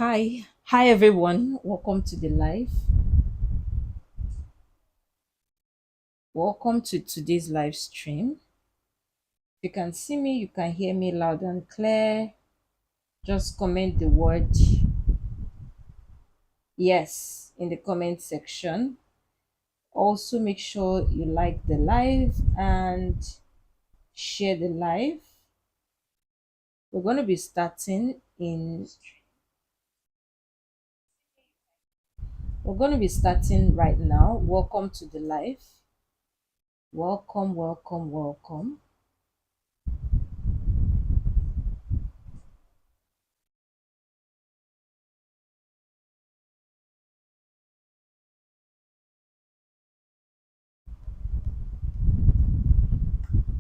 Hi everyone. Welcome to the live. Welcome to today's live stream. You can see me, you can hear me loud and clear. Just comment the word yes in the comment section. Also make sure you like the live and share the live. We're going to be starting right now. Welcome to the live. Welcome, welcome, welcome.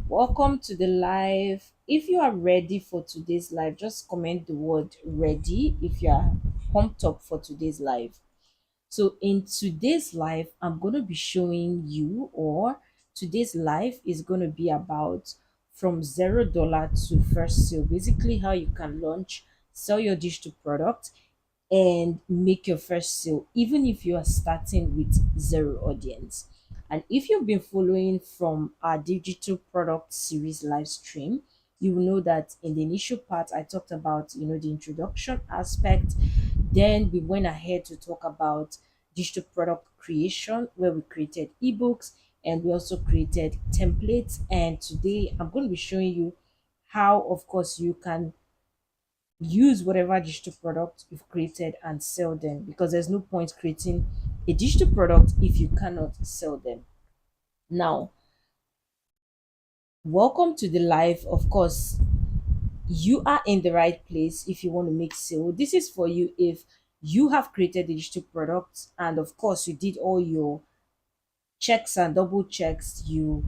Welcome to the live. If you are ready for today's live, just comment the word ready if you are pumped up for today's live. So, in today's live, I'm going to be showing you, or today's live is going to be about from $0 to first sale, basically, how you can launch, sell your digital product, and make your first sale, even if you are starting with zero audience. And if you've been following from our digital product series live stream, you will know that in the initial part, I talked about, the introduction aspect. Then we went ahead to talk about digital product creation, where we created ebooks and we also created templates. And today I'm going to be showing you how, of course, you can use whatever digital product you've created and sell them, because there's no point creating a digital product if you cannot sell them. Now, welcome to the live. Of course, you are in the right place if you want to make sale. This is for you if you have created a digital product and of course you did all your checks and double checks. You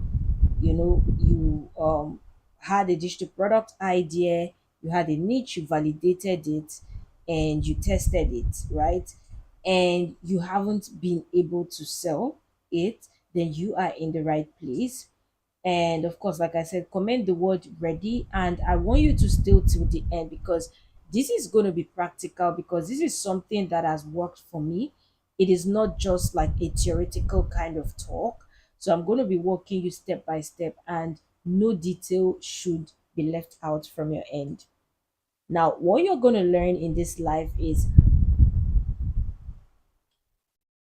had a digital product idea, you had a niche, you validated it, and you tested it, right? And you haven't been able to sell it, then you are in the right place. And of course, like I said, comment the word ready, and I want you to stay till the end, because this is going to be practical, because this is something that has worked for me. It is not just like a theoretical kind of talk. So I'm going to be walking you step by step, and no detail should be left out from your end. Now, what you're going to learn in this life is,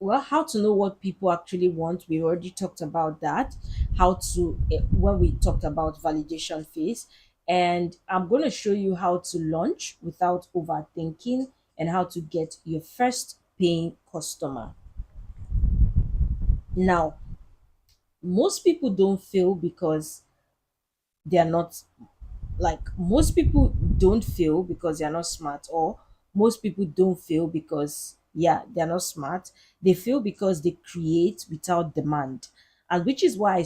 well, how to know what people actually want. We already talked about that. How to when we talked about validation phase, and I'm going to show you how to launch without overthinking, and how to get your first paying customer. Now, most people don't fail because they are not, like, most people don't fail because they're not smart, or most people don't fail because, yeah, they're not smart. They fail because they create without demand. And which is why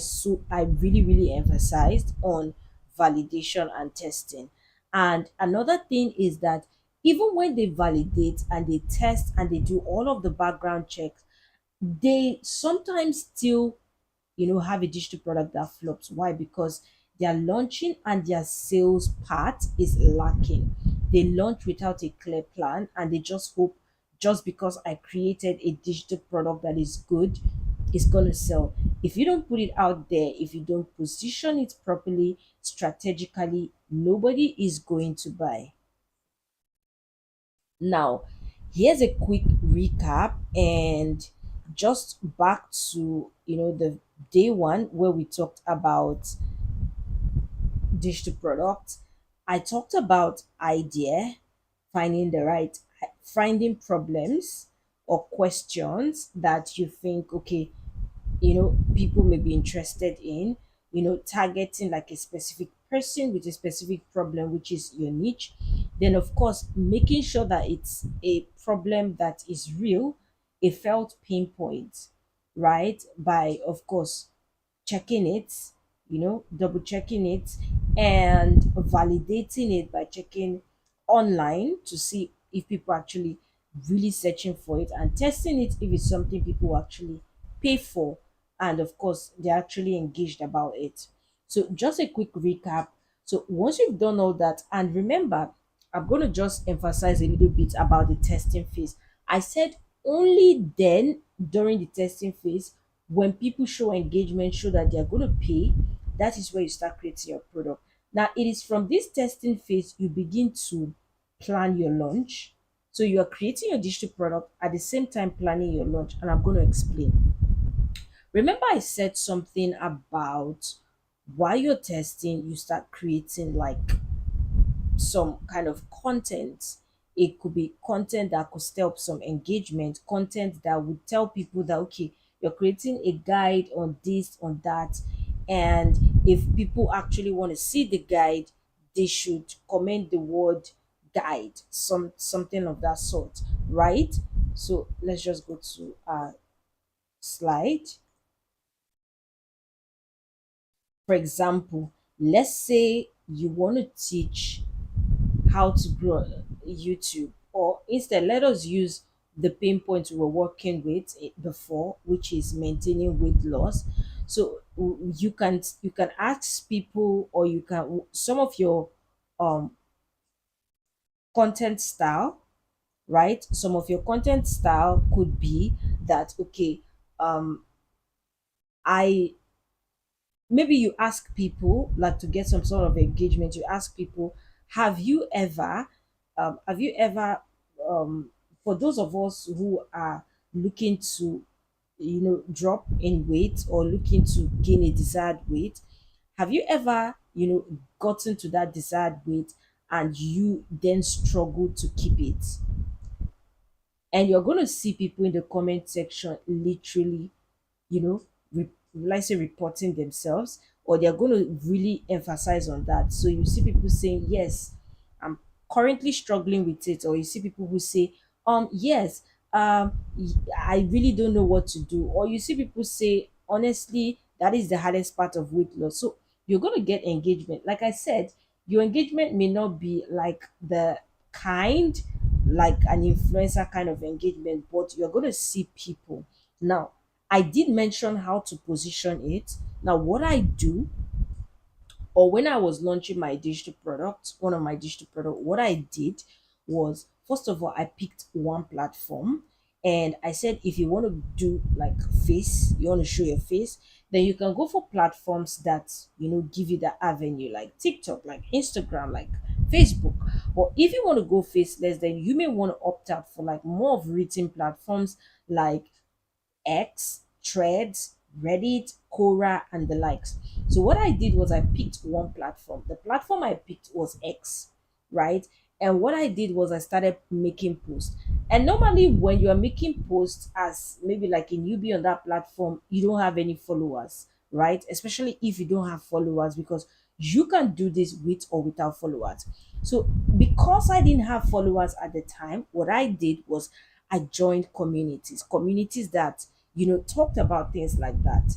I really really emphasized on validation and testing. And another thing is that even when they validate and they test and they do all of the background checks, they sometimes still, have a digital product that flops. Why? Because their launching and their sales part is lacking. They launch without a clear plan, and they just hope, just because I created a digital product that is good, it's going to sell. If you don't put it out there, if you don't position it properly, strategically, nobody is going to buy. Now, here's a quick recap, and just back to, the day one where we talked about digital products. I talked about idea, finding the right, finding problems or questions that you think, okay, people may be interested in, targeting like a specific person with a specific problem, which is your niche. Then of course, making sure that it's a problem that is real, a felt pain point, right? By, of course, checking it, double checking it, and validating it by checking online to see if people actually really searching for it, and testing it if it's something people actually pay for, and of course they're actually engaged about it. So just a quick recap. So once you've done all that, and remember, I'm going to just emphasize a little bit about the testing phase. I said only then during the testing phase, when people show engagement, show that they are going to pay, that is where you start creating your product. Now, it is from this testing phase you begin to plan your launch. So you are creating your digital product at the same time planning your launch, and I'm going to explain. Remember, I said something about while you're testing, you start creating like some kind of content. It could be content that could stir up some engagement, content that would tell people that, okay, you're creating a guide on this, on that. And if people actually want to see the guide, they should comment the word guide, something of that sort, right? So let's just go to our slide. For example, let's say you want to teach how to grow YouTube, or instead, let us use the pain point we were working with before, which is maintaining weight loss. So you can ask people, or you can some of your um content style, right? Some of your content style could be that, okay, um I maybe you ask people, like, to get some sort of engagement, you ask people, have you ever um for those of us who are looking to, drop in weight, or looking to gain a desired weight, have you ever, gotten to that desired weight and you then struggle to keep it? And you're going to see people in the comment section literally, you know, let's say reporting themselves, or they're going to really emphasize on that. So you see people saying, yes, I'm currently struggling with it, or you see people who say, yes, I really don't know what to do, or you see people say, honestly, that is the hardest part of weight loss. So you're going to get engagement. Like I said, your engagement may not be like the kind, like an influencer kind of engagement, but you're going to see people. Now, I did mention how to position it. Now, what I do, or when I was launching my digital product, one of my digital product, what I did was, first of all, I picked one platform, and I said, if you want to do like face, you want to show your face, then you can go for platforms that, give you that avenue, like TikTok, like Instagram, like Facebook. But if you want to go faceless, then you may want to opt out for like more of written platforms like X, Threads, Reddit, Quora, and the likes. So what I did was I picked one platform. The platform I picked was X, right? And what I did was I started making posts. And normally, when you are making posts as maybe like a newbie on that platform, you don't have any followers, right? Especially if you don't have followers, because you can do this with or without followers. So because I didn't have followers at the time, what I did was I joined communities that, talked about things like that,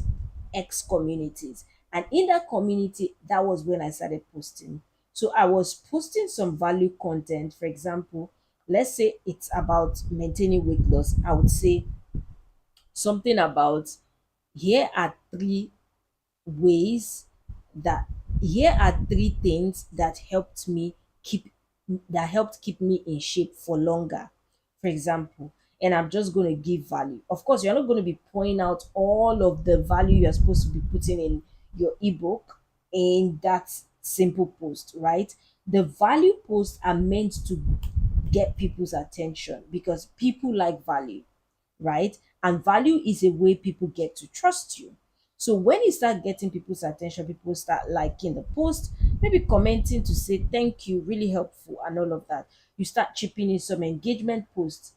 X communities. And in that community, that was when I started posting. So I was posting some value content. For example, let's say it's about maintaining weight loss. I would say something about, here are three ways that here are three things keep that helped keep me in shape for longer, for example. And I'm just going to give value. Of course, you're not going to be pointing out all of the value you're supposed to be putting in your ebook in that simple post, right? The value posts are meant to get people's attention, because people like value, right? And value is a way people get to trust you. So when you start getting people's attention, people start liking the post, maybe commenting to say thank you, really helpful, and all of that. You start chipping in some engagement posts.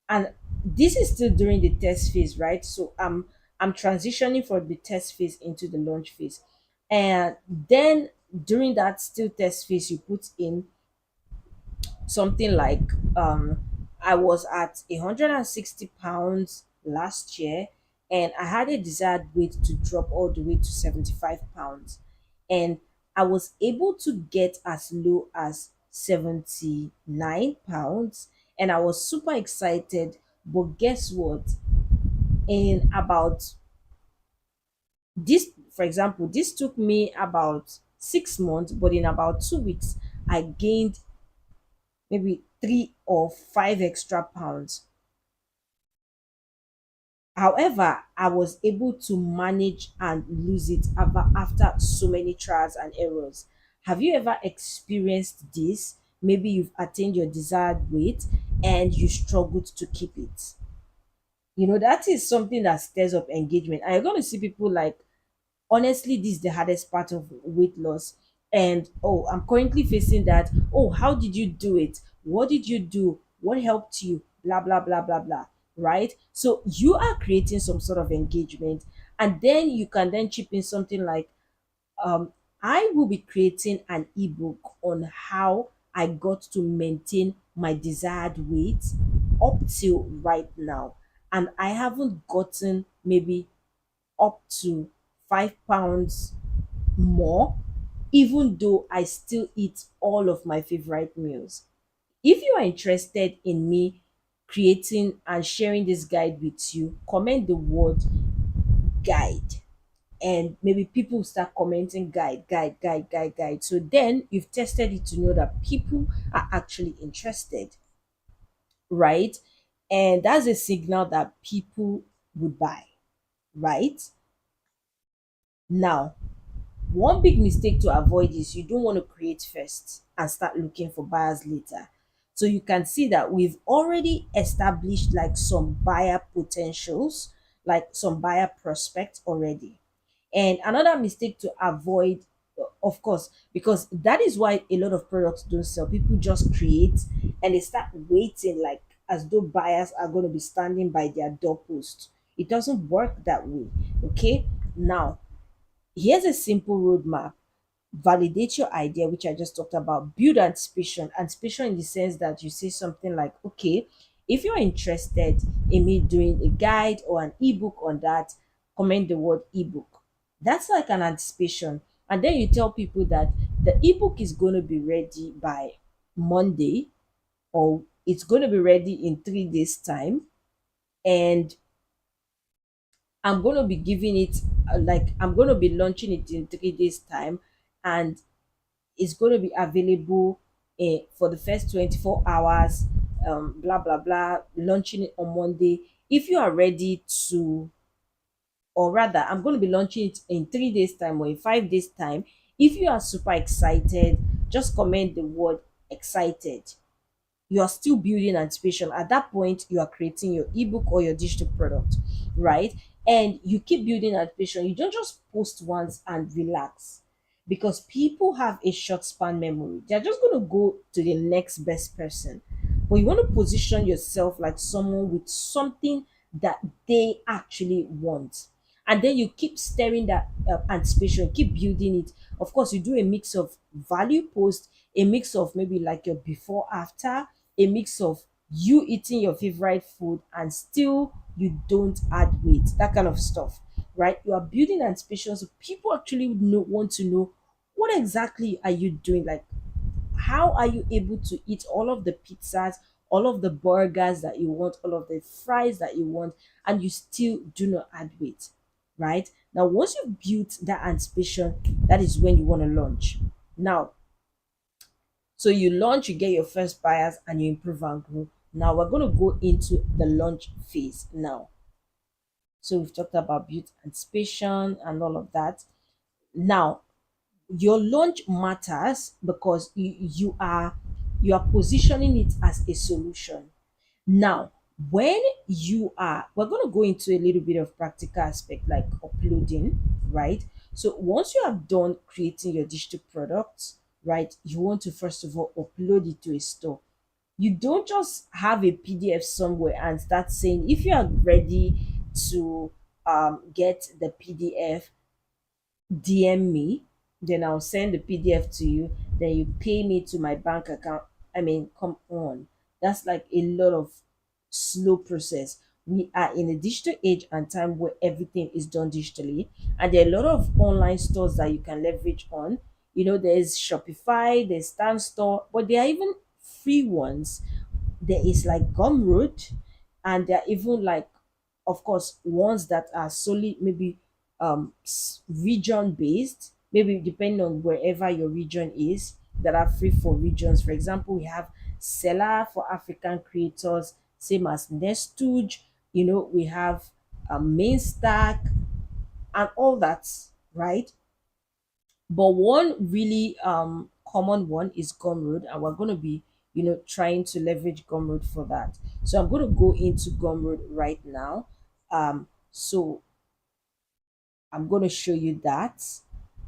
And this is still during the test phase, right? So I'm transitioning from the test phase into the launch phase. And then during that still test phase, you put in something like, I was at 160 pounds last year, and I had a desired weight to drop all the way to 75 pounds, and I was able to get as low as 79 pounds, and I was super excited. But guess what? In about this, for example, this took me about 6 months, but in about 2 weeks I gained maybe 3 or 5 extra pounds. However, I was able to manage and lose it after so many trials and errors. Have you ever experienced this? Maybe you've attained your desired weight and you struggled to keep it. That is something that stirs up engagement. And you're going to see people like, honestly, this is the hardest part of weight loss. And oh, I'm currently facing that. Oh, how did you do it? What did you do? What helped you? Blah, blah, blah, blah, blah. Right? So you are creating some sort of engagement. And then you can then chip in something like, um, I will be creating an ebook on how I got to maintain my desired weight up till right now. And I haven't gotten maybe up to 5 pounds more, even though I still eat all of my favorite meals. If you are interested in me creating and sharing this guide with you, comment the word guide, and maybe people will start commenting guide, guide, guide, guide, guide. So then you've tested it to know that people are actually interested, right? And that's a signal that people would buy, right? Now, one big mistake to avoid is you don't want to create first and start looking for buyers later. So you can see that we've already established like some buyer potentials, like some buyer prospects already. And another mistake to avoid, of course, because that is why a lot of products don't sell. People just create and they start waiting like as though buyers are going to be standing by their doorpost. It doesn't work that way. Okay. Now, here's a simple roadmap. Validate your idea, which I just talked about. Build anticipation. Anticipation in the sense that you say something like, okay, if you're interested in me doing a guide or an ebook on that, comment the word ebook. That's like an anticipation. And then you tell people that the ebook is going to be ready by Monday, or it's going to be ready in 3 days' time. And I'm going to be giving it, I'm going to be launching it in 3 days' time. And it's going to be available for the first 24 hours, blah, blah, blah, launching it on Monday. If you are ready to, or rather, I'm going to be launching it in 3 days' time or in 5 days' time. If you are super excited, just comment the word excited. You are still building anticipation. At that point, you are creating your ebook or your digital product, right? And you keep building anticipation. You don't just post once and relax, because people have a short span memory. They're just going to go to the next best person. But you want to position yourself like someone with something that they actually want. And then you keep stirring that anticipation, keep building it. Of course, you do a mix of value post, a mix of maybe like your before after, a mix of you eating your favorite food and still you don't add weight, that kind of stuff, right? You are building anticipation, so people actually want to know what exactly are you doing, like how are you able to eat all of the pizzas, all of the burgers that you want, all of the fries that you want, and you still do not add weight, right? Now, once you've built that anticipation, that is when you want to launch. Now, so you launch, you get your first buyers, and you improve and grow. Now we're going to go into the launch phase now. So we've talked about build anticipation and all of that. Now, your launch matters because you are positioning it as a solution. Now, when you are, we're going to go into a little bit of practical aspect like uploading, right? So once you have done creating your digital products, right, you want to first of all upload it to a store. You don't just have a PDF somewhere and start saying, if you are ready to get the PDF, DM me, then I'll send the PDF to you, then you pay me to my bank account. I mean, come on. That's like a lot of slow process. We are in a digital age and time where everything is done digitally, and there are a lot of online stores that you can leverage on. There's Shopify, there's Stan Store, but there are even free ones. There is like Gumroad, and there are even like, of course, ones that are solely maybe region based, maybe depending on wherever your region is, that are free for regions. For example, we have seller for African creators, same as Nestuge. We have Main Stack and all that, right? But one really common one is Gumroad, and we're going to be trying to leverage Gumroad for that. So I'm going to go into Gumroad right now. So I'm going to show you that.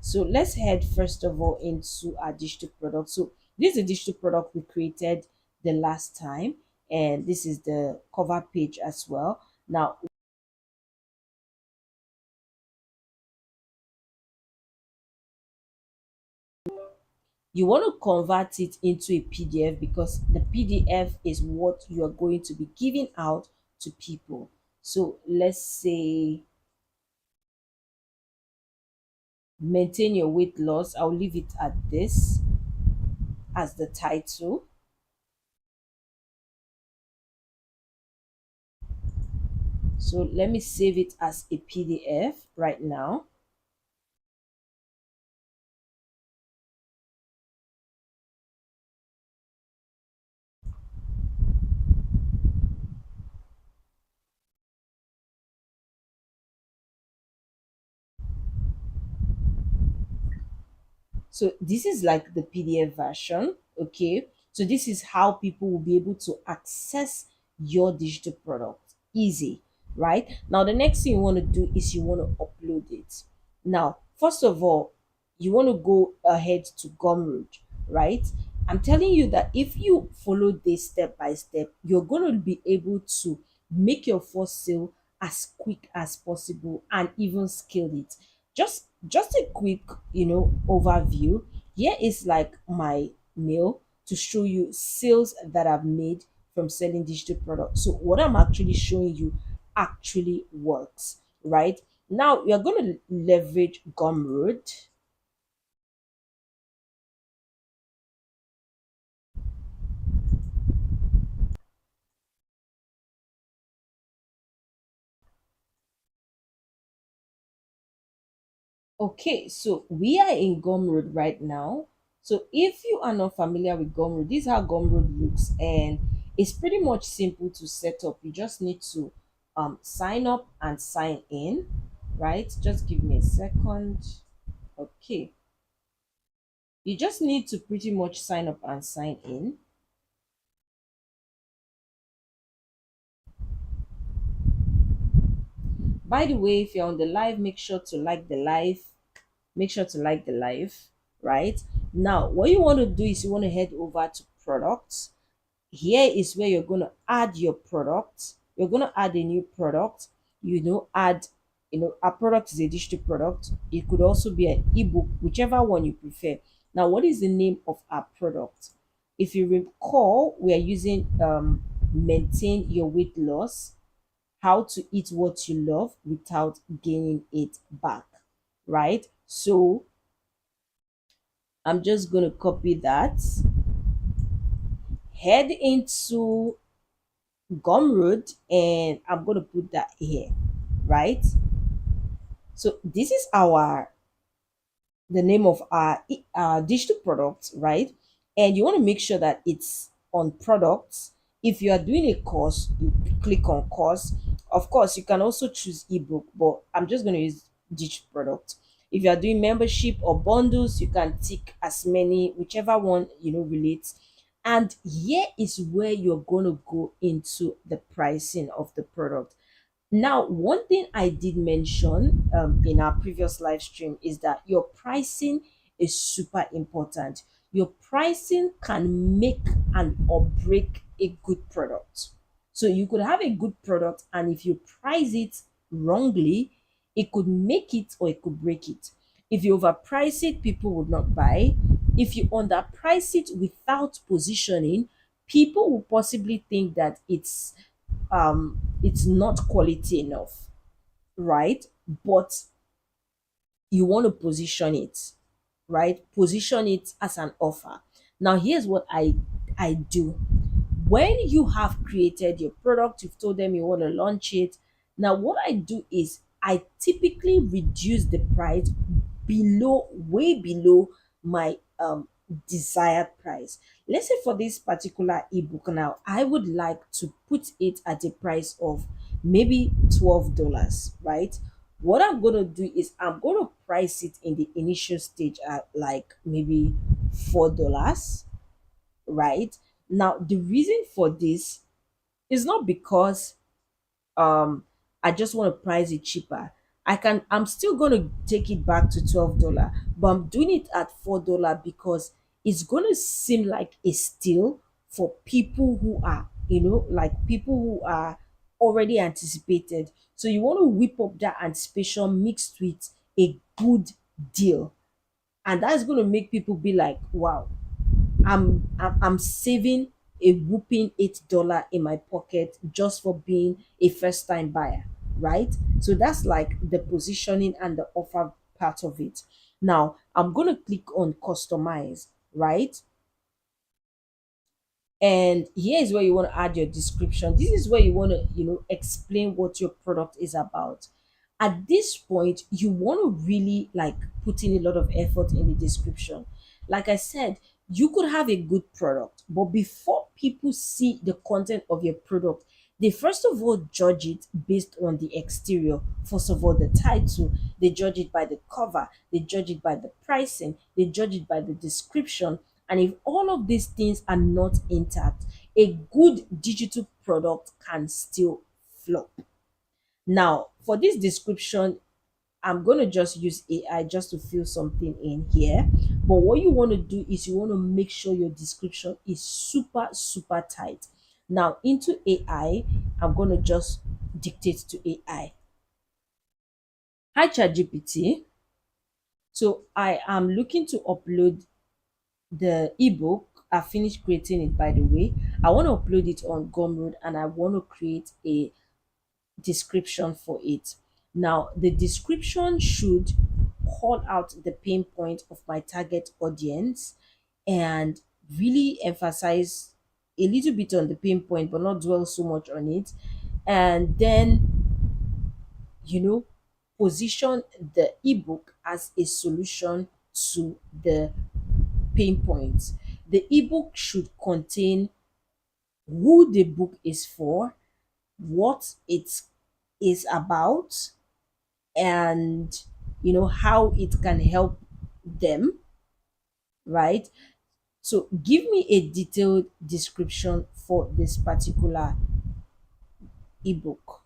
So let's head first of all into our digital product. So this is a digital product we created the last time, and this is the cover page as well. Now you want to convert it into a PDF because the PDF is what you are going to be giving out to people. So let's say maintain your weight loss. I'll leave it at this as the title. So let me save it as a PDF right now. So this is like the PDF version, okay? So this is how people will be able to access your digital product. Easy, right? Now the next thing you want to do is you want to upload it. Now, first of all, you want to go ahead to Gumroad, right? I'm telling you that if you follow this step by step, you're going to be able to make your first sale as quick as possible and even scale it. Just a quick overview. Here is like my mail to show you sales that I've made from selling digital products. So what I'm actually showing you actually works, right? Now we are going to leverage Gumroad. Okay, so we are in Gumroad right now. So if you are not familiar with Gumroad, this is how Gumroad looks, and it's pretty much simple to set up. You just need to sign up and sign in, right? Just give me a second. Okay, you just need to pretty much sign up and sign in. By the way, if you're on the live, make sure to like the live. Make sure to like the live, right? Now, what you want to do is you want to head over to products. Here is where you're going to add your product. You're going to add a new product. Add, our product is a digital product. It could also be an ebook, whichever one you prefer. Now, what is the name of our product? If you recall, we are using maintain your weight loss, how to eat what you love without gaining it back, right? So I'm just going to copy that, head into Gumroad, and I'm going to put that here, right? So this is the name of our digital product, right? And you want to make sure that it's on products. If you are doing a course, you click on course. Of course, you can also choose ebook, but I'm just going to use digital product. If you are doing membership or bundles, you can tick as many, whichever one relates. And here is where you're going to go into the pricing of the product. Now, one thing I did mention in our previous live stream is that your pricing is super important. Your pricing can make and or break a good product. So you could have a good product, and if you price it wrongly, it could make it or it could break it. If you overprice it, people would not buy. If you underprice it without positioning, people will possibly think that it's not quality enough, right? But you want to position it, right? Position it as an offer. Now here's what I do. When you have created your product, you've told them you want to launch it. Now what I do is I typically reduce the price way below my desired price. Let's say for this particular ebook now, I would like to put it at a price of maybe $12, right? What I'm going to do is I'm going to price it in the initial stage at like maybe $4, right? Now, the reason for this is not because um I just want to price it cheaper. I'm still gonna take it back to $12, but I'm doing it at $4 because it's gonna seem like a steal for people who are, like people who are already anticipated. So you want to whip up that anticipation mixed with a good deal. And that's gonna make people be like, wow, I'm saving a whooping $8 in my pocket just for being a first time buyer, right? So that's like the positioning and the offer part of it. Now I'm gonna click on customize, right? And here is where you want to add your description. This is where you want to, explain what your product is about. At this point, you want to really like put in a lot of effort in the description. Like I said, you could have a good product, but before people see the content of your product, they first of all judge it based on the exterior. First of all, the title, they judge it by the cover, they judge it by the pricing, they judge it by the description. And if all of these things are not intact, a good digital product can still flop. Now, for this description, I'm going to just use AI just to fill something in here. But what you want to do is you want to make sure your description is super, super tight. Now, into AI, I'm going to just dictate to AI. Hi, ChatGPT. So I am looking to upload the ebook. I finished creating it, by the way. I want to upload it on Gumroad and I want to create a description for it. Now, the description should call out the pain point of my target audience and really emphasize a little bit on the pain point, but not dwell so much on it. And then, you know, position the ebook as a solution to the pain points. The ebook should contain who the book is for, what it is about, and how it can help them, right? So give me a detailed description for this particular ebook.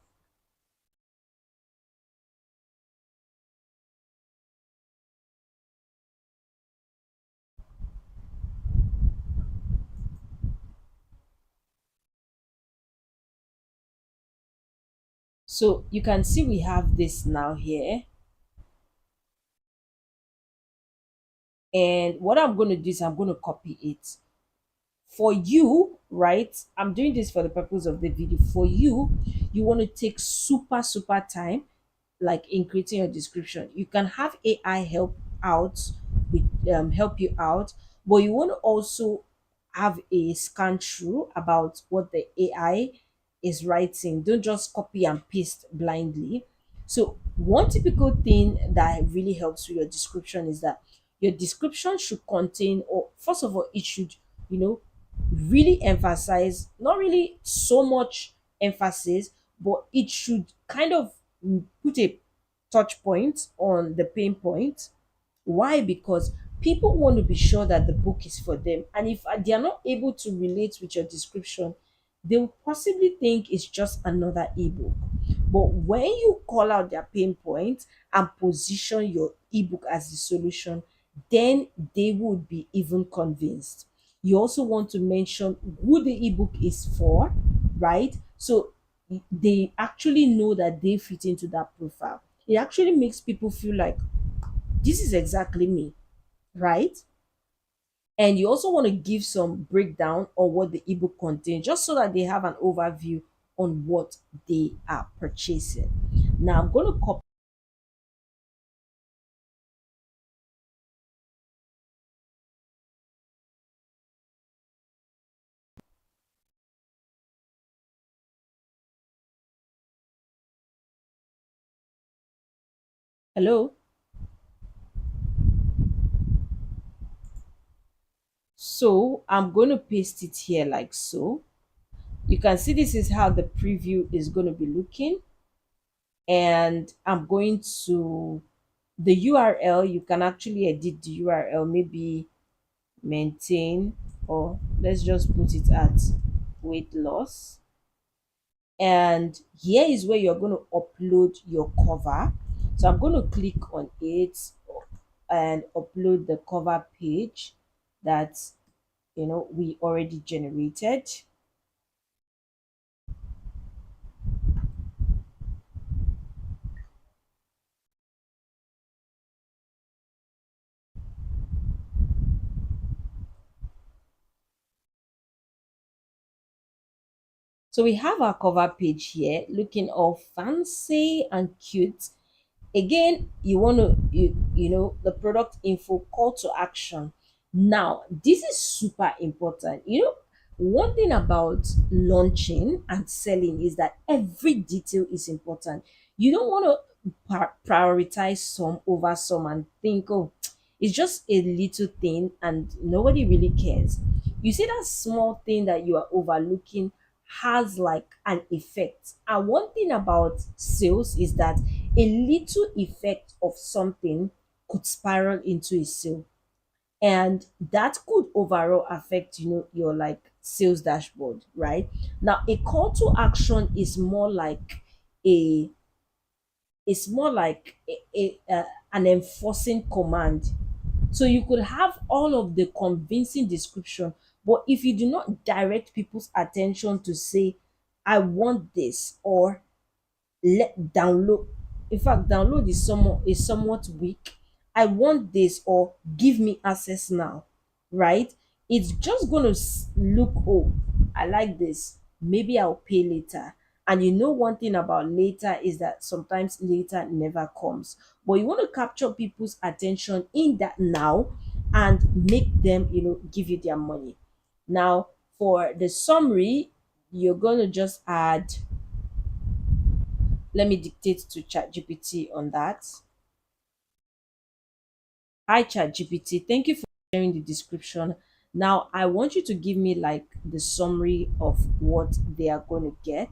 So you can see we have this now here. And what I'm going to do is I'm going to copy it. For you, right? I'm doing this for the purpose of the video. For you, you want to take super, super time like in creating your description. You can have AI out with help you out, but you want to also have a scan through about what the AI is writing. Don't just copy and paste blindly. So one typical thing that really helps with your description is that your description should contain, or first of all, it should, you know, really emphasize, not really so much emphasis, but it should kind of put a touch point on the pain point. Why? Because people want to be sure that the book is for them. And if they are not able to relate with your description, they will possibly think it's just another ebook. But when you call out their pain point and position your ebook as the solution, then they would be even convinced. You also want to mention who the ebook is for, right? So they actually know that they fit into that profile. It actually makes people feel like this is exactly me, right? And you also want to give some breakdown on what the ebook contains, just so that they have an overview on what they are purchasing. Now I'm going to copy. Hello. So I'm going to paste it here like so. You can see this is how the preview is going to be looking. And I'm going to the URL. You can actually edit the URL, maybe maintain, or let's just put it at weight loss. And here is where you're going to upload your cover. So I'm going to click on it and upload the cover page that we already generated. So we have our cover page here looking all fancy and cute. Again, you want to the product info, call to action. Now this is super important. One thing about launching and selling is that every detail is important. You don't want to prioritize some over some and think, oh, it's just a little thing and nobody really cares. You see, that small thing that you are overlooking has like an effect. And one thing about sales is that a little effect of something could spiral into a sale, and that could overall affect your like sales dashboard, right? Now a call to action is more like a an enforcing command. So you could have all of the convincing description, but if you do not direct people's attention to say, I want this, or let download, in fact download is somewhat weak, I want this, or give me access now, right? It's just going to look, oh, I like this, maybe I'll pay later. And one thing about later is that sometimes later never comes, but you want to capture people's attention in that now and make them give you their money. Now for the summary, you're going to just add, let me dictate to ChatGPT on that. Hi ChatGPT, thank you for sharing the description. Now I want you to give me like the summary of what they are going to get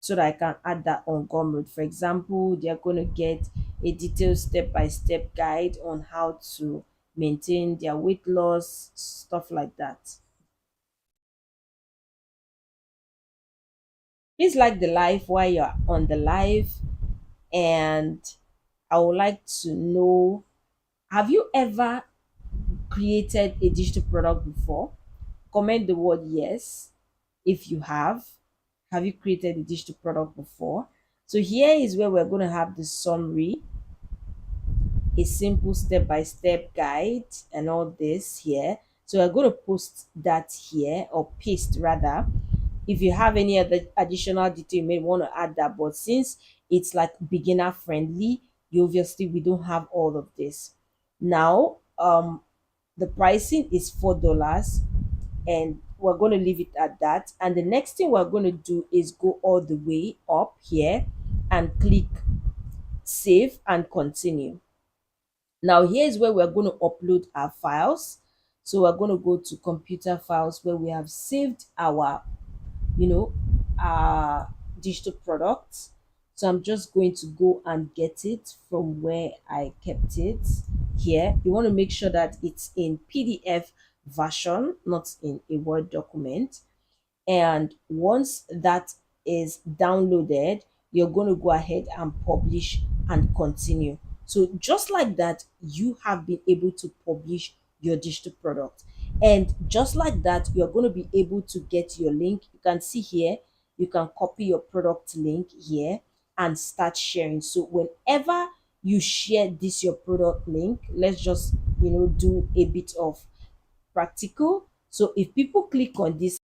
so that I can add that on Gumroad. For example, they are going to get a detailed step-by-step guide on how to maintain their weight loss, stuff like that. Please like the live while you're on the live, and I would like to know, have you ever created a digital product before? Comment the word yes if you have. Have you created a digital product before? So here is where we're going to have the summary, a simple step-by-step guide, and all this here. So we're going to post that here, or paste rather. If you have any other additional detail, you may want to add that, but since it's like beginner friendly, you obviously we don't have all of this. Now the pricing is $4, and we're going to leave it at that. And the next thing we're going to do is go all the way up here and click save and continue. Now here's where we're going to upload our files. So we're going to go to computer files where we have saved our you know digital products. So I'm just going to go and get it from where I kept it. Here you want to make sure that it's in PDF version, not in a Word document. And once that is downloaded, you're going to go ahead and publish and continue. So just like that, you have been able to publish your digital product. And just like that, you're going to be able to get your link. You can see here, you can copy your product link here and start sharing. So whenever you share this your product link, let's just do a bit of practical. So if people click on this,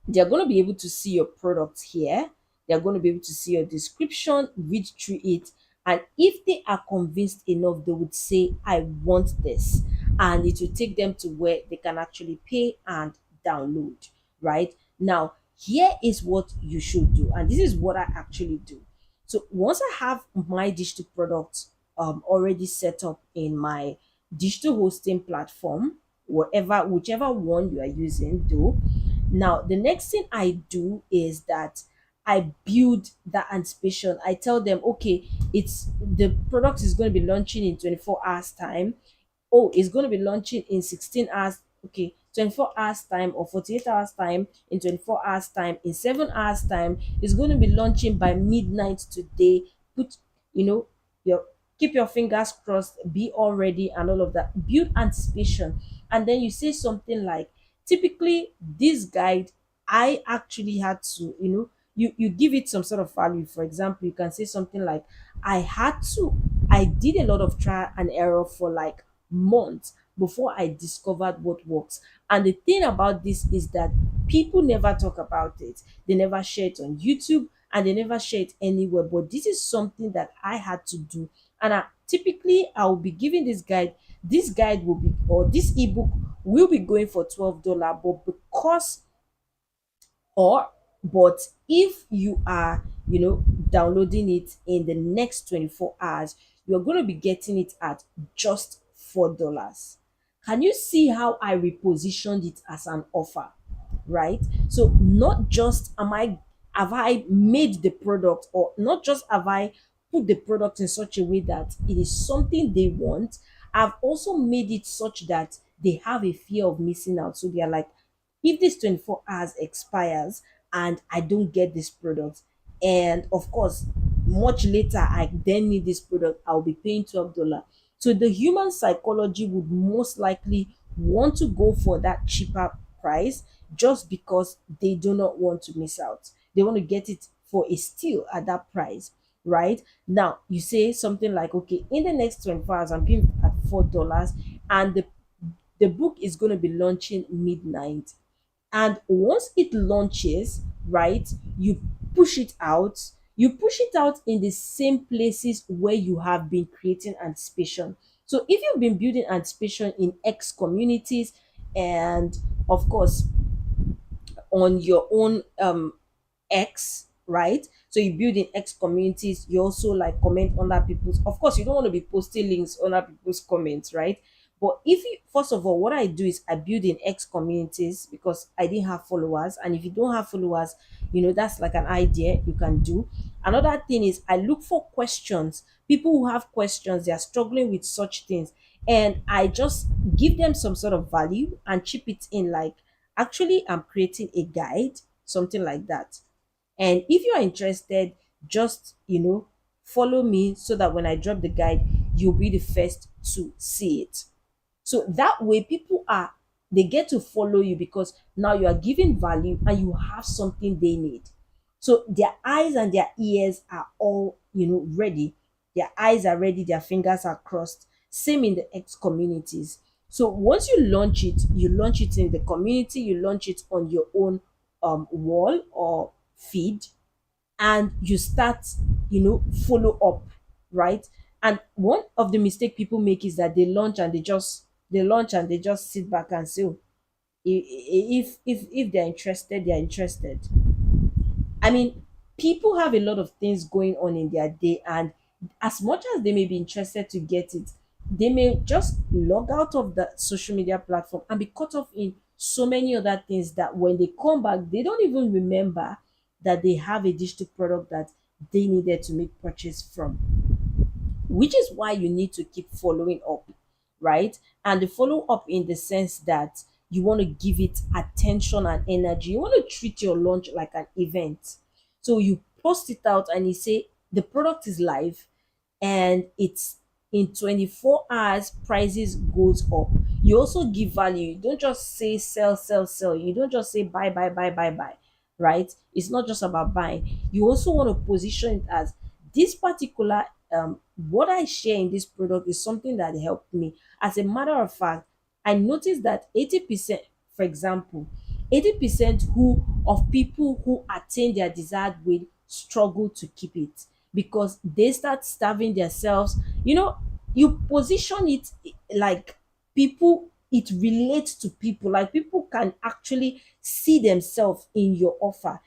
they're going to be able to see your product here. They're going to be able to see your description, read through it. And if they are convinced enough, they would say, I want this. And it will take them to where they can actually pay and download, right? Now, here is what you should do. And this is what I actually do. So once I have my digital product already set up in my digital hosting platform, whatever whichever one you are using though. Now the next thing I do is that I build that anticipation. I tell them, okay, it's the product is going to be launching in 24 hours time. Oh, it's going to be launching in 16 hours. Okay, 24 hours time or 48 hours time, in 24 hours time, in 7 hours time. It's going to be launching by midnight today. Put, you know, your keep your fingers crossed, be all ready and all of that. Build anticipation. And then you say something like, typically this guide, I actually had to, you give it some sort of value. For example, you can say something like, I had to, I did a lot of trial and error for like months before I discovered what works. And the thing about this is that people never talk about it. They never share it on YouTube and they never share it anywhere. But this is something that I had to do. And typically, I will be giving this guide. This guide will be, or this ebook will be going for $12. But because or but if you are downloading it in the next 24 hours, you're going to be getting it at just $4. Can you see how I repositioned it as an offer? Right? So not just am I have I made the product, or not just have I put the product in such a way that it is something they want, I've also made it such that they have a fear of missing out. So they are like, if this 24 hours expires and I don't get this product, and of course much later I then need this product, I'll be paying $12. So the human psychology would most likely want to go for that cheaper price just because they do not want to miss out. They want to get it for a steal at that price. Right now, you say something like, okay, in the next 24 hours, I'm giving it at $4, and the book is going to be launching midnight. And once it launches, right, you push it out in the same places where you have been creating anticipation. So if you've been building anticipation in X communities, and of course on your own X, right? So you build in X communities, you also like comment under people's. Of course, you don't want to be posting links under people's comments, right? But if you, first of all, what I do is I build in X communities because I didn't have followers. And if you don't have followers, that's like an idea you can do. Another thing is I look for questions. People who have questions, they are struggling with such things. And I just give them some sort of value and chip it in like, actually, I'm creating a guide, something like that. And if you are interested, just follow me so that when I drop the guide, you'll be the first to see it. So that way, people are they get to follow you because now you are giving value and you have something they need. So their eyes and their ears are all ready. Their eyes are ready, their fingers are crossed. Same in the X communities. So once you launch it in the community, you launch it on your own wall or feed, and you start follow up, right? And one of the mistake people make is that they launch and they just sit back and say, oh, if they're interested, they're interested. I mean, people have a lot of things going on in their day, and as much as they may be interested to get it, they may just log out of the social media platform and be caught up in so many other things that when they come back, they don't even remember that they have a digital product that they needed to make purchase from, which is why you need to keep following up, right? And the follow up in the sense that you want to give it attention and energy. You want to treat your launch like an event. So you post it out and you say the product is live and it's in 24 hours prices goes up. You also give value. You don't just say sell, sell, sell. You don't just say buy, buy, buy, buy, buy, right? It's not just about buying. You also want to position it as this particular what I share in this product is something that helped me. As a matter of fact, I noticed that 80%, for example, 80% who of people who attain their desired weight struggle to keep it because they start starving themselves. You position it like people, it relates to people, like people can actually see themselves in your offer,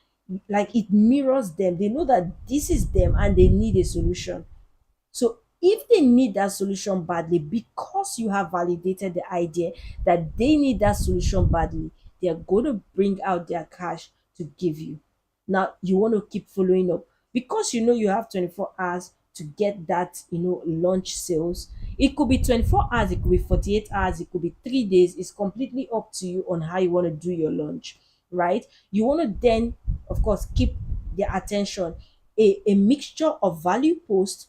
like it mirrors them. They know that this is them and they need a solution. So if they need that solution badly, because you have validated the idea that they need that solution badly, they are going to bring out their cash to give you. Now you want to keep following up because you know you have 24 hours to get that, launch sales. It could be 24 hours, it could be 48 hours, it could be 3 days. It's completely up to you on how you want to do your launch, right? You want to then, of course, keep their attention. A mixture of value post,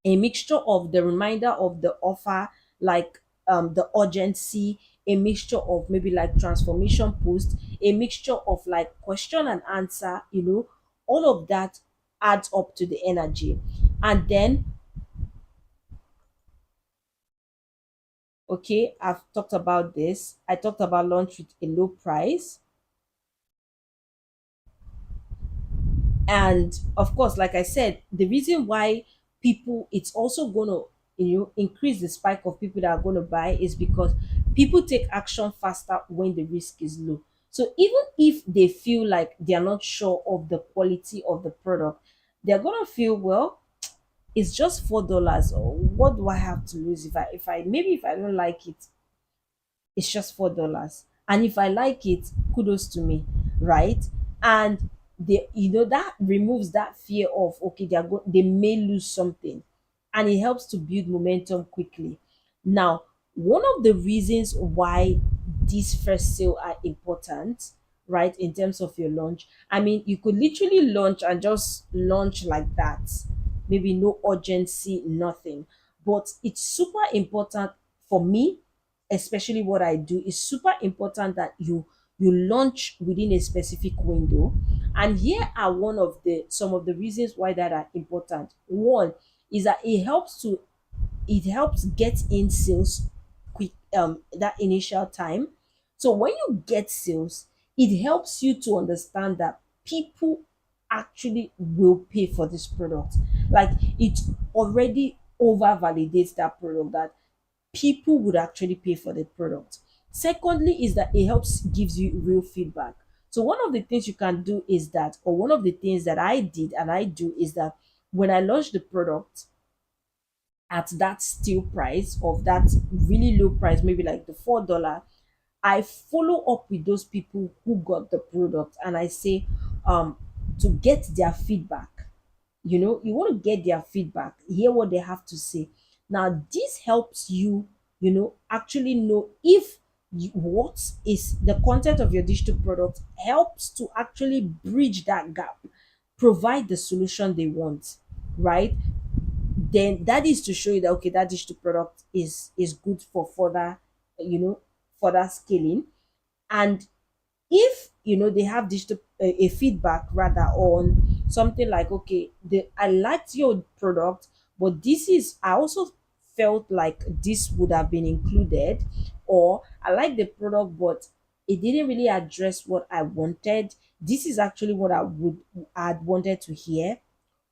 a mixture of the reminder of the offer, like the urgency, a mixture of maybe like transformation post, a mixture of like question and answer, all of that adds up to the energy. And then, okay, I've talked about this. I talked about launch with a low price. And of course, like I said, the reason why people, it's also going to, increase the spike of people that are going to buy is because people take action faster when the risk is low. So even if they feel like they are not sure of the quality of the product, they're going to feel, well, it's just $4, or what do I have to lose? If I maybe if I don't like it, it's just $4, and if I like it, kudos to me, right? And that removes that fear of, okay, they may lose something, and it helps to build momentum quickly. Now, one of the reasons why these first sale are important, right, in terms of your launch, I mean, you could literally launch and just launch like that, maybe no urgency, nothing. But it's super important for me, especially what I do, is super important that you launch within a specific window. And here are one of the some of the reasons why that are important. One is that it helps get in sales quick, that initial time. So when you get sales, it helps you to understand that people actually will pay for this product. Like, it already over validates that product, that people would actually pay for the product. Secondly, is that it helps gives you real feedback. So one of the things you can do is that, or one of the things that I did and I do, is that when I launch the product at that steal price of that really low price, maybe like the $4, I follow up with those people who got the product, and I say, to get their feedback. You want to get their feedback, hear what they have to say. Now this helps you, actually know if what is the content of your digital product helps to actually bridge that gap, provide the solution they want, right? Then that is to show you that, okay, that digital product is good for further, further scaling. And if they have digital a feedback rather on something like, okay, I liked your product, but this is I also felt like this would have been included, or I like the product but it didn't really address what I wanted. This is actually what I'd wanted to hear.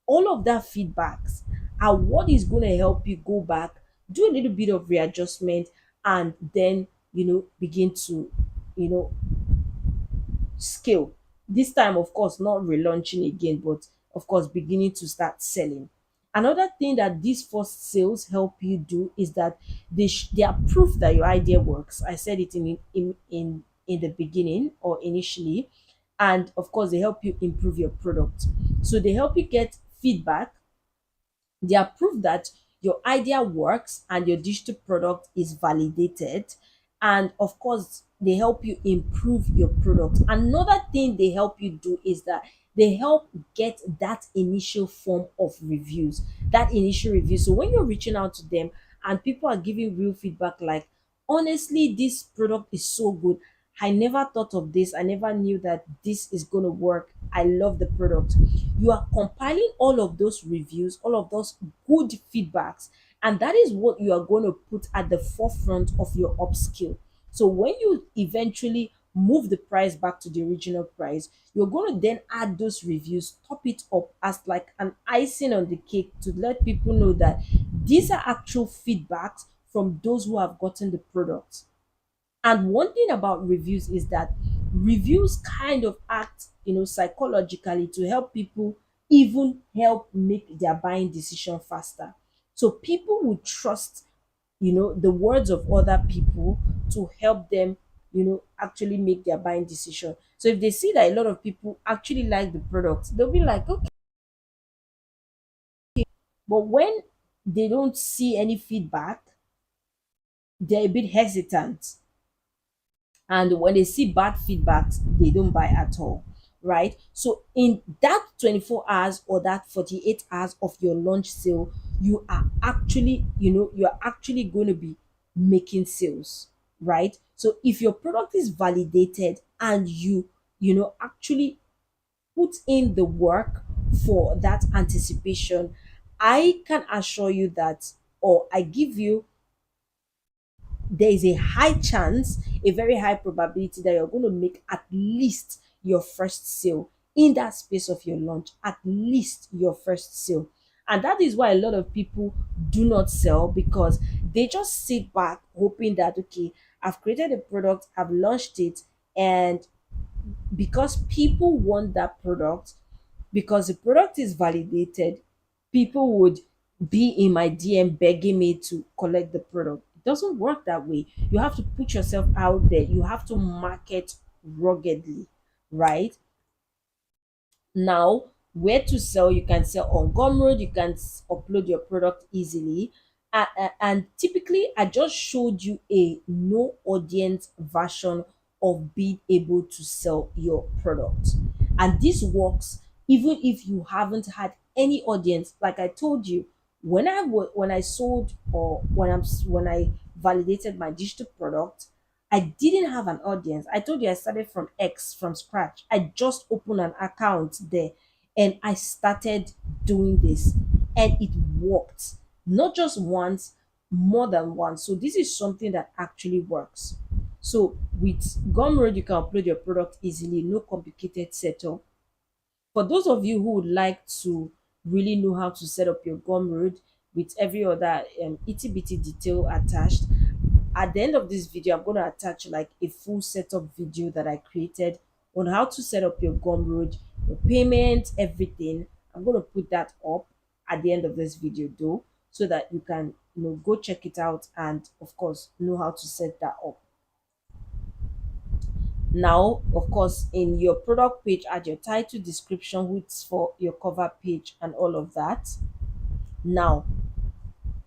All of that feedbacks are what is going to help you go back, do a little bit of readjustment, and then begin to you know scale. This time, of course, not relaunching again, but of course, beginning to start selling. Another thing that these first sales help you do is that they are proof that your idea works. I said it in the beginning or initially, and of course, they help you improve your product. So they help you get feedback. They are proof that your idea works and your digital product is validated. And of course, they help you improve your product. Another thing they help you do is that they help get that initial form of reviews, that initial review. So when you're reaching out to them and people are giving real feedback, like, honestly, this product is so good. I never thought of this. I never knew that this is going to work. I love the product. You are compiling all of those reviews, all of those good feedbacks, and that is what you are going to put at the forefront of your upskill. So when you eventually move the price back to the original price, you're going to then add those reviews, top it up as like an icing on the cake, to let people know that these are actual feedbacks from those who have gotten the product. And one thing about reviews is that reviews kind of act, psychologically, to help people even help make their buying decision faster. So people will trust, the words of other people to help them, actually make their buying decision. So if they see that a lot of people actually like the product, they'll be like, okay. But when they don't see any feedback, they're a bit hesitant. And when they see bad feedbacks, they don't buy at all. Right? So in that 24 hours or that 48 hours of your launch sale, you are actually going to be making sales. Right? So if your product is validated and you actually put in the work for that anticipation, I can assure you that, or I give you, there is a high chance, a very high probability that you're going to make at least your first sale in that space of your launch, at least your first sale. And that is why a lot of people do not sell, because they just sit back hoping that, okay, I've created a product, I've launched it, and because people want that product, because the product is validated, people would be in my DM begging me to collect the product. It doesn't work that way. You have to put yourself out there, you have to market ruggedly, right? Now, where to sell? You can sell on Gumroad, you can upload your product easily. And typically, I just showed you a no audience version of being able to sell your product. And this works even if you haven't had any audience. Like I told you, when I sold, or when I validated my digital product, I didn't have an audience. I told you I started from X, from scratch. I just opened an account there and I started doing this, and it worked. Not just once, more than once. So this is something that actually works. So with Gumroad, you can upload your product easily, no complicated setup. For those of you who would like to really know how to set up your Gumroad with every other itty bitty detail attached, at the end of this video, I'm going to attach like a full setup video that I created on how to set up your Gumroad, your payment, everything. I'm going to put that up at the end of this video though, so that you can, go check it out and of course know how to set that up. Now, of course, in your product page, add your title, description, which for your cover page and all of that. Now,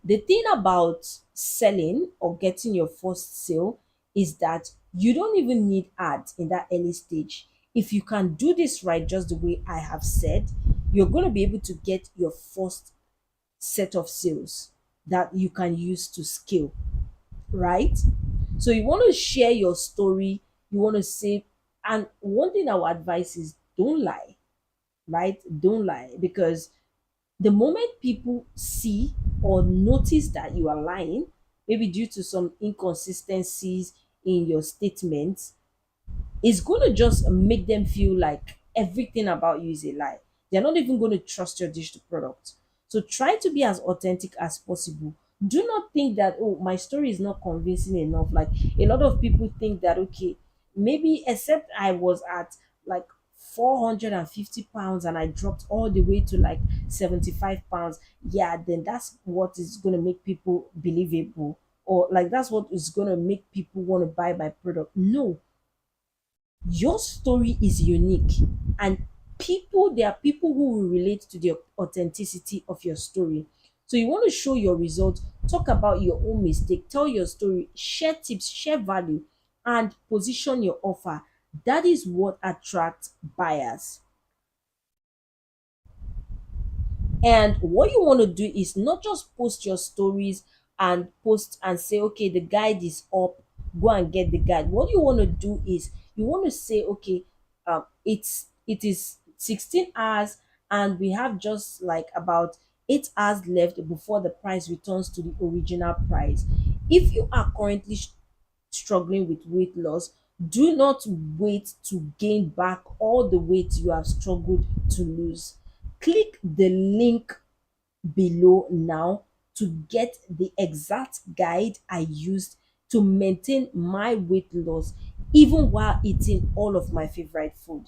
the thing about selling or getting your first sale is that you don't even need ads in that early stage. If you can do this right, just the way I have said, you're going to be able to get your first set of sales that you can use to scale, right? So you want to share your story, you want to say, and one thing I would advise is don't lie, right? Don't lie, because the moment people see or notice that you are lying, maybe due to some inconsistencies in your statements, it's going to just make them feel like everything about you is a lie. They're not even going to trust your digital product. So try to be as authentic as possible. Do not think that, oh, my story is not convincing enough. Like a lot of people think that, okay, maybe except I was at like 450 pounds and I dropped all the way to like 75 pounds, yeah, then that's what is going to make people believable, or like that's what is going to make people want to buy my product. No, your story is unique, and there are people who will relate to the authenticity of your story. So you want to show your results, talk about your own mistake, tell your story, share tips, share value, and position your offer. That is what attracts buyers. And what you want to do is not just post your stories and post and say, okay, the guide is up, go and get the guide. What you want to do is you want to say, okay, it is 16 hours and we have just like about 8 hours left before the price returns to the original price. If you are currently struggling with weight loss, do not wait to gain back all the weight you have struggled to lose. Click the link below now to get the exact guide I used to maintain my weight loss even while eating all of my favorite food.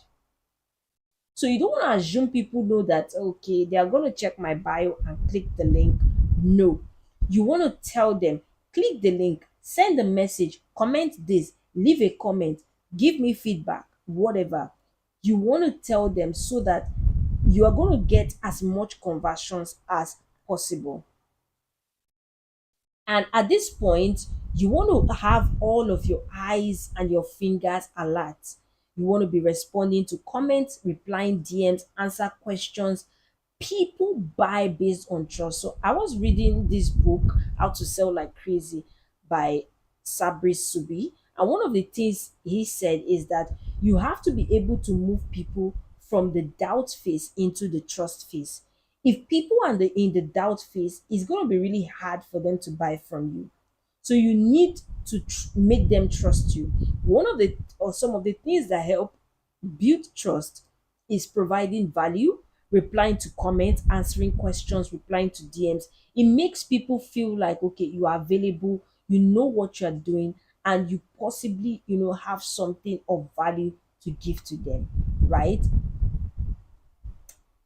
So you don't want to assume people know that, okay, they are going to check my bio and click the link. No. You want to tell them, click the link, send a message, comment this, leave a comment, give me feedback, whatever. You want to tell them so that you are going to get as much conversions as possible. And at this point, you want to have all of your eyes and your fingers alert. You want to be responding to comments, replying DMs, answer questions. People buy based on trust. So I was reading this book, How to Sell Like Crazy by Sabri Subi. And one of the things he said is that you have to be able to move people from the doubt phase into the trust phase. If people are in the doubt phase, it's going to be really hard for them to buy from you. So you need to make them trust you. One of the or some of the things that help build trust is providing value, replying to comments, answering questions, replying to DMs. It makes people feel like, okay, you are available, you know what you're doing, and you possibly, have something of value to give to them, right?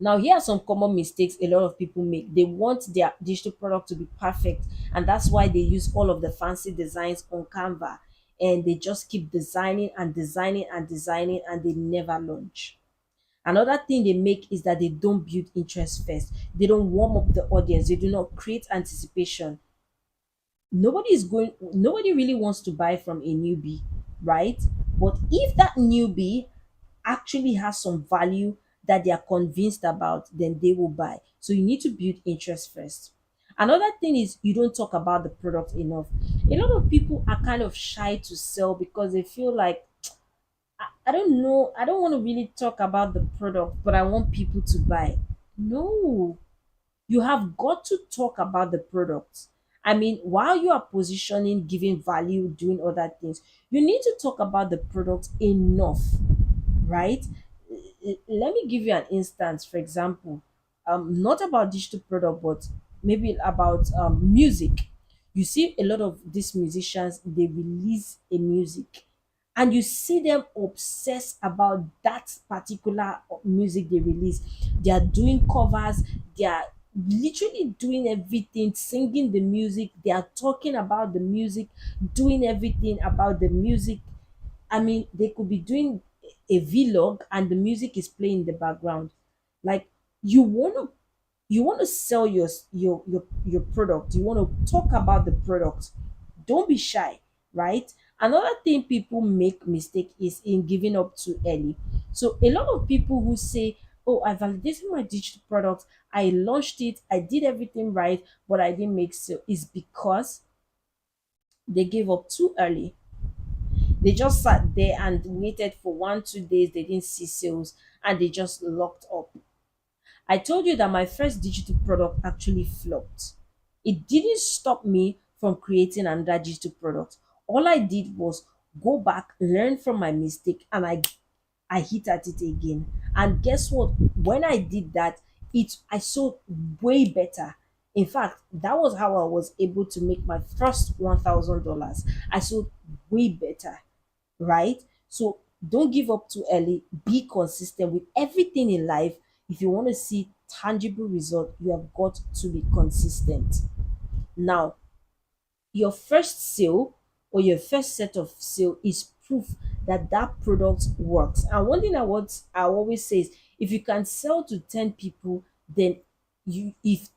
Now, here are some common mistakes a lot of people make. They want their digital product to be perfect, and that's why they use all of the fancy designs on Canva, and they just keep designing and designing and designing, and they never launch. Another thing they make is that they don't build interest first. They don't warm up the audience. They do not create anticipation. Nobody really wants to buy from a newbie, right? But if that newbie actually has some value that they are convinced about, then they will buy. So you need to build interest first. Another thing is you don't talk about the product enough. A lot of people are kind of shy to sell because they feel like, I don't know, I don't want to really talk about the product, but I want people to buy. No, you have got to talk about the product. I mean, while you are positioning, giving value, doing other things, you need to talk about the product enough, right? Let me give you an instance, for example, not about digital product, but maybe about music. You see a lot of these musicians, they release a music, and you see them obsess about that particular music they release. They are doing covers, they are literally doing everything, singing the music, they are talking about the music, doing everything about the music. I mean, they could be doing a vlog and the music is playing in the background. Like, you want to sell your product. You want to talk about the product. Don't be shy, right? Another thing people make mistake is in giving up too early. So a lot of people who say, "Oh, I validated my digital product, I launched it, I did everything right, but I didn't make sale," is because they gave up too early. They just sat there and waited for 1 2 days, they didn't see sales, and they just locked up. I told you that my first digital product actually flopped. It didn't stop me from creating another digital product. All I did was go back, learn from my mistake, and I hit at it again. And guess what? When I did that, I sold way better. In fact, that was how I was able to make my first $1,000. I sold way better, right? So don't give up too early. Be consistent with everything in life. If you want to see tangible result, you have got to be consistent. Now, your first sale or your first set of sale is proof that that product works. And one thing I always say is, if you can sell to 10 people, then if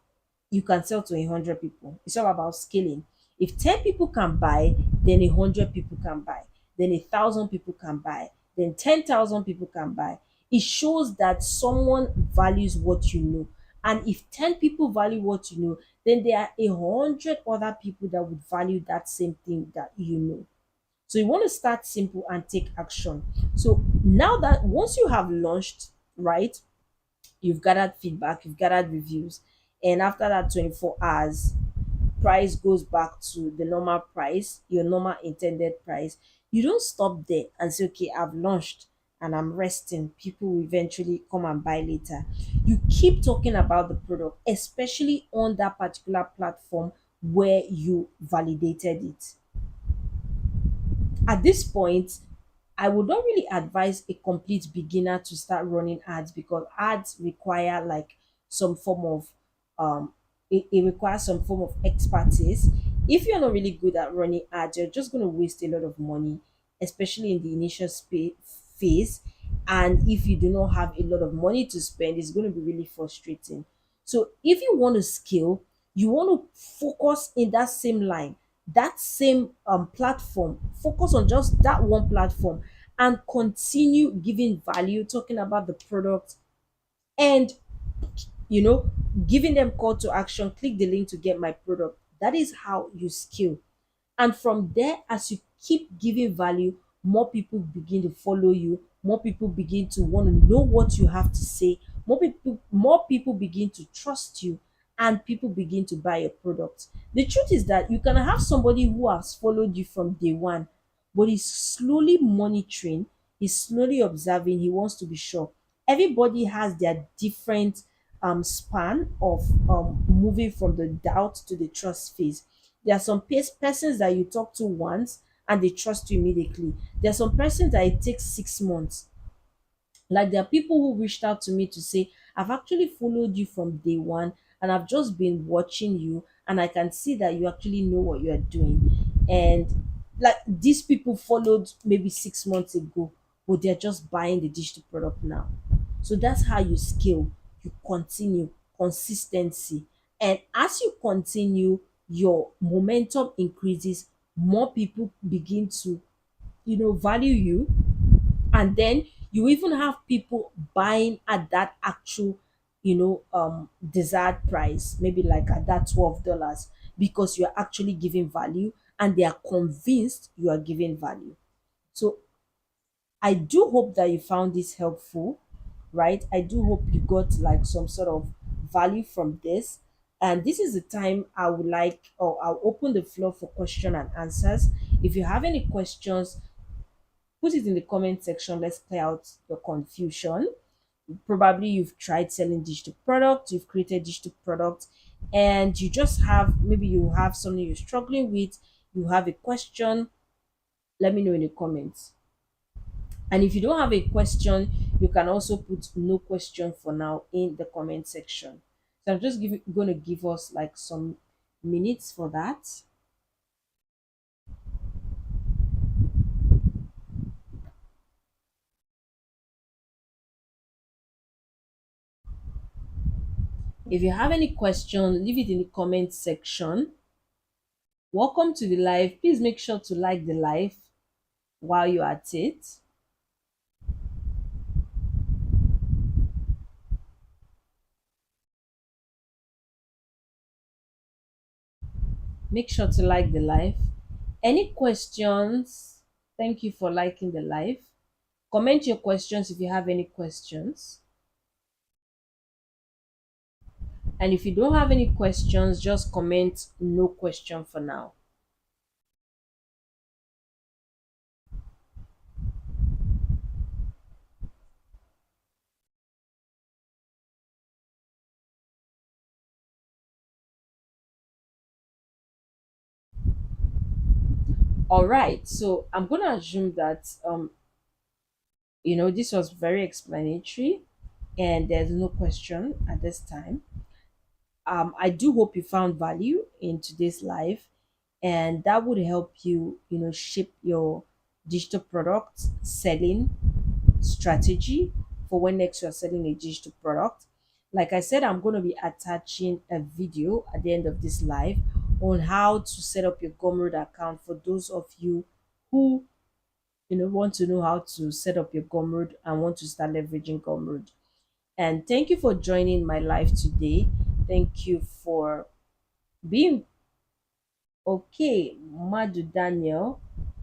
you can sell to 100 people. It's all about scaling. If 10 people can buy, then 100 people can buy, then 1,000 people can buy, then 10,000 people can buy. It shows that someone values what you know. And if 10 people value what you know, then there are 100 other people that would value that same thing that you know. So you want to start simple and take action. So now that once you have launched, right, you've gathered feedback, you've gathered reviews, and after that 24 hours, price goes back to the normal price, your normal intended price. You don't stop there and say, okay, I've launched and I'm resting. People will eventually come and buy later. You keep talking about the product, especially on that particular platform where you validated it. At this point, I would not really advise a complete beginner to start running ads, because ads require like some form of um it requires some form of expertise. If you're not really good at running ads, you're just going to waste a lot of money, especially in the initial phase. And if you do not have a lot of money to spend, it's going to be really frustrating. So if you want to scale, you want to focus in that same line, that same platform, focus on just that one platform and continue giving value, talking about the product, and you know, giving them call to action, click the link to get my product. That is how you scale. And from there, as you keep giving value, more people begin to follow you, more people begin to want to know what you have to say, more people begin to trust you, and people begin to buy your product. The truth is that you can have somebody who has followed you from day one, but he's slowly monitoring, he's slowly observing, he wants to be sure. Everybody has their different span of moving from the doubt to the trust phase. There are some persons that you talk to once and they trust you immediately. There are some persons that it takes 6 months. Like there are people who reached out to me to say, I've actually followed you from day one and I've just been watching you and I can see that you actually know what you're doing. And like these people followed maybe 6 months ago, but they're just buying the digital product now. So that's how you scale. You continue consistency. And as you continue, your momentum increases, more people begin to, value you, and then you even have people buying at that actual desired price, maybe like at that $12, because you're actually giving value and they are convinced you are giving value. So I do hope that you found this helpful, right? I do hope you got like some sort of value from this. And this is the time I would like, or I'll open the floor for question and answers. If you have any questions, put it in the comment section. Let's clear out the confusion. Probably you've tried selling digital products, you've created digital products, and you just have, maybe you have something you're struggling with, you have a question, let me know in the comments. And if you don't have a question, you can also put no question for now in the comment section. So I'm just going to give us like some minutes for that. If you have any question, leave it in the comment section. Welcome to the live. Please make sure to like the live while you're at it. Make sure to like the live. Any questions? Thank you for liking the live. Comment your questions if you have any questions. And if you don't have any questions, just comment no question for now. All right. So I'm going to assume that this was very explanatory and there's no question at this time. I do hope you found value in today's live, and that would help you, shape your digital product selling strategy for when next you're selling a digital product. Like I said, I'm going to be attaching a video at the end of this live on how to set up your Gumroad account for those of you who want to know how to set up your Gumroad and want to start leveraging Gumroad. And thank you for joining my live today. Thank you for being okay, Madu Daniel.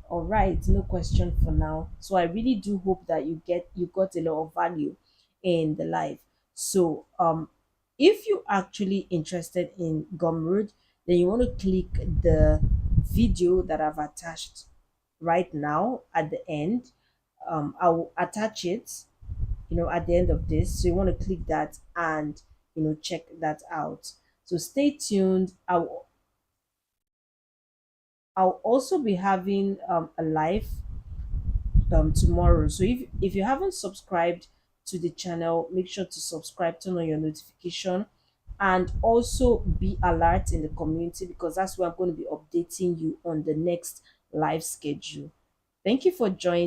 All right, no question for now. So I really do hope that you got a lot of value in the live. So if you actually interested in Gumroad, then you want to click the video that I've attached right now at the end. I will attach it, at the end of this. So you want to click that and check that out. So stay tuned. I'll also be having a live tomorrow. So if you haven't subscribed to the channel, make sure to subscribe, turn on your notification, and also be alert in the community, because that's where I'm going to be updating you on the next live schedule. Thank you for joining.